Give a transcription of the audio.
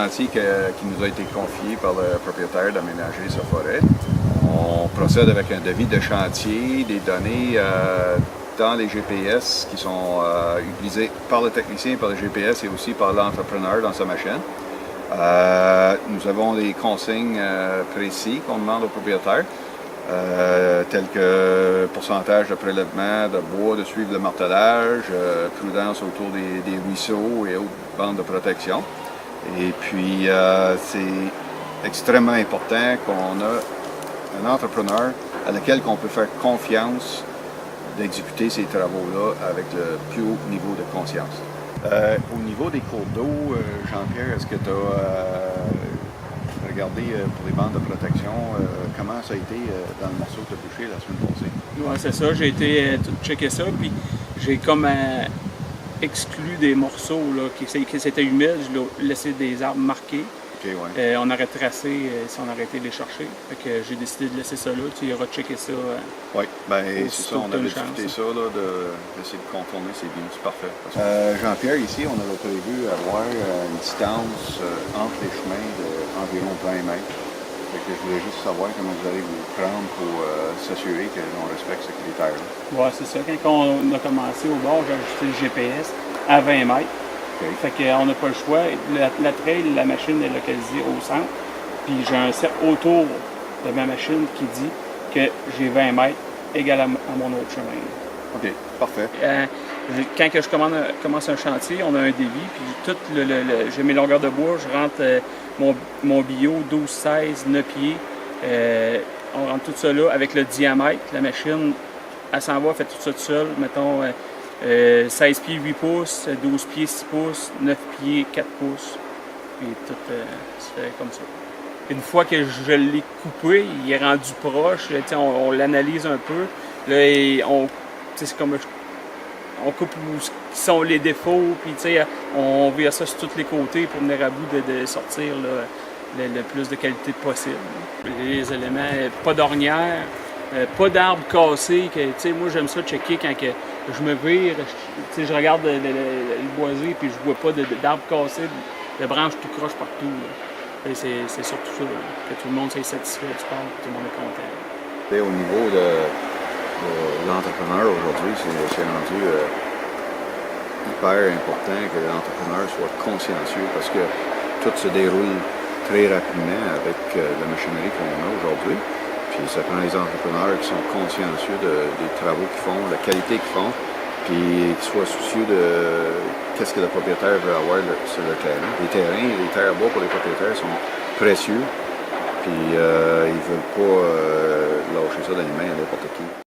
chantier qui nous a été confié par le propriétaire d'aménager sa forêt. On procède avec un devis de chantier, des données dans les GPS qui sont utilisées par le technicien, par le GPS et aussi par l'entrepreneur dans sa machine. Nous avons des consignes précises qu'on demande au propriétaire, tels que pourcentage de prélèvement de bois, de suivre le martelage, prudence autour des ruisseaux et autres bandes de protection. Et puis, c'est extrêmement important qu'on a un entrepreneur à lequel on peut faire confiance d'exécuter ces travaux-là avec le plus haut niveau de conscience. Au niveau des cours d'eau, Jean-Pierre, est-ce que tu as regardé pour les bandes de protection, comment ça a été dans le morceau que tu as bouché la semaine passée? Oui, c'est ça. J'ai été tout checker ça, puis j'ai comme exclu des morceaux là, qui c'était humide. Je l'ai laissé des arbres marqués. Okay, ouais. On aurait tracé si on aurait été les chercher. Fait que j'ai décidé de laisser ça là. Tu iras checker ça. Oui, bien c'est ça. On avait discuté ça, d'essayer de contourner ces vignes. C'est parfait. Jean-Pierre, ici, on avait prévu avoir une distance entre les chemins d'environ 20 mètres. Fait que je voulais juste savoir comment vous allez vous prendre pour s'assurer qu'on respecte ce critère-là. Oui, c'est ça. Quand on a commencé au bord, j'ai ajusté le GPS à 20 mètres. Okay. Fait qu'on n'a pas le choix. La trail, la machine est localisée au centre. Puis j'ai un cercle autour de ma machine qui dit que j'ai 20 mètres égal à mon autre chemin. OK, parfait. Quand que je commence un chantier, on a un débit. Puis j'ai mes longueurs de bois. Je rentre mon bio 12, 16, 9 pieds. On rentre tout ça là avec le diamètre. La machine, elle s'en va, fait tout ça tout seul. Mettons 16 pieds 8 pouces, 12 pieds 6 pouces, 9 pieds 4 pouces. Puis tout se fait comme ça. Une fois que je l'ai coupé, il est rendu proche. On l'analyse un peu. Là, c'est comme on coupe où sont les défauts, puis on vire ça sur tous les côtés pour venir à bout de sortir là, le plus de qualité possible. Les éléments, pas d'ornière, pas d'arbres cassés. Moi, j'aime ça checker quand je me vire, je regarde le boisé, puis je vois pas d'arbres cassés, de branches tout croche partout. C'est surtout ça, que tout le monde soit satisfait du parc, que tout le monde est content. Et au niveau de l'entrepreneur aujourd'hui, c'est rendu hyper important que l'entrepreneur soit consciencieux parce que tout se déroule très rapidement avec la machinerie qu'on a aujourd'hui. Puis ça prend les entrepreneurs qui sont consciencieux des travaux qu'ils font, de la qualité qu'ils font, puis qui soient soucieux de qu'est-ce que le propriétaire veut avoir sur le terrain. Les terres à bois pour les propriétaires sont précieux, puis ils ne veulent pas lâcher ça dans les mains à n'importe qui.